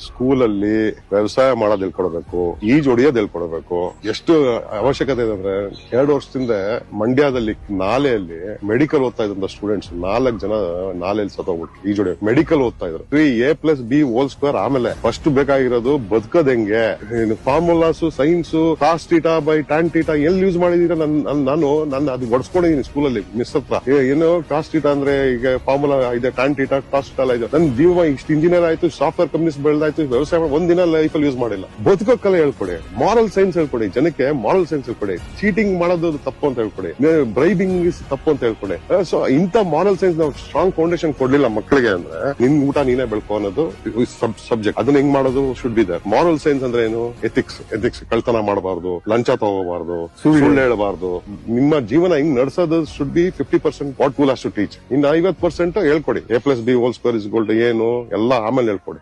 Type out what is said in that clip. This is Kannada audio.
ಸ್ಕೂಲಲ್ಲಿ ವ್ಯವಸಾಯ ಮಾಡೋದ್ ಹೇಳ್ಕೊಡ್ಬೇಕು, ಈಜು ಹೊಡಿಯೋದ್ ಹೇಳ್ಕೊಡ್ಬೇಕು. ಎಷ್ಟು ಅವಶ್ಯಕತೆ ಇದೆ ಅಂದ್ರೆ 2 ವರ್ಷದಿಂದ ಮಂಡ್ಯದಲ್ಲಿ ನಾಲೆಯಲ್ಲಿ ಮೆಡಿಕಲ್ ಓದ್ತಾ ಇದ್ದಂತ ಸ್ಟೂಡೆಂಟ್ಸ್ 4 ಜನ ನಾಲೆಯಲ್ಲಿ ಸತ್ತೋಗ್ಬಿಟ್ಟು ಈಜು ಹೊಡಿಯೋಕೆ ಮೆಡಿಕಲ್ ಓದ್ತಾ ಇದ್ರು. A+B² ಆಮೇಲೆ ಫಸ್ಟ್ ಬೇಕಾಗಿರೋದು ಬದುಕದ್ ಹೆಂಗೆ, formulas, sines, cos theta by tan theta ಎಲ್ಲಿ ಯೂಸ್ ಮಾಡಿದೀರ ನಾನು ಅದು ಹೊಡ್ಸ್ಕೊಂಡಿದೀನಿ ಸ್ಕೂಲಲ್ಲಿ ಮಿಸ್ ಹತ್ರ. ಏನು ಕಾಸ್ ಟೀಟಾ ಅಂದ್ರೆ ಈಗ ಫಾರ್ಮುಲಾ ಇದೆ, ಟ್ಯಾನ್ ಟೀಟಾ, ಕಾಸ್ ಟೀಟಾ ಇದೆ. ನನ್ ಜೀವ ಇಷ್ಟು ಇಂಜಿನಿಯರ್ ಆಯ್ತು, ಸಾಫ್ಟ್ವೇರ್ ಕಂಪನೀಸ್ ಬೆಳೆದಾಯ್ತು, ವ್ಯವಸಾಯ ಒಂದಿನ ಲೈಫ್ ಅಲ್ಲಿ ಯೂಸ್ ಮಾಡಿಲ್ಲ. ಬದುಕೋ ಕಲೆ ಹೇಳ್ಕೊಡಿ, ಮಾರಲ್ ಸೈನ್ಸ್ ಹೇಳ್ಕೊಡಿ, ಜನಕ್ಕೆ ಮಾರಲ್ ಸೈನ್ಸ್ ಹೇಳ್ಕೊಡಿ. ಚೀಟಿಂಗ್ ಮಾಡೋದು ತಪ್ಪು ಅಂತ ಹೇಳ್ಕೊಡಿ, ಬ್ರೈಬಿಂಗ್ ತಪ್ಪು ಅಂತ ಹೇಳ್ಕೊಡಿ. ಸೊ ಇಂತ ಮಾರಲ್ ಸೈನ್ಸ್ ನಾವು ಸ್ಟ್ರಾಂಗ್ ಫೌಂಡೇಶನ್ ಕೊಡ್ಲಿಲ್ಲ ಮಕ್ಕಳಿಗೆ ಅಂದ್ರೆ ನಿನ್ ಊಟ ನೀನೇ ಬೆಳ್ಕೊ ಅನ್ನೋದು ಸಬ್ಜೆಕ್ಟ್. ಅದನ್ನ ಹೆಂಗ್ ಮಾಡೋದು should be there. Moral science ಅಂದ್ರೆ ಏನು? ಎಥಿಕ್ಸ್ ಕಳ್ತನ ಮಾಡಬಾರ್ದು, ಲಂಚ ತಗೋಬಾರ್ದು, ಸುಳ್ಳು ಹೇಳಬಾರ್ದು. ನಿಮ್ಮ ಜೀವನ ಹಿಂಗ್ ನಡೆಸೋದು should be 50% what school has to teach. ಇನ್ನು 50% ಹೇಳ್ಕೊಡಿ. A+B² ಏನು ಎಲ್ಲ ಆಮೇಲೆ ಹೇಳ್ಕೊಡಿ.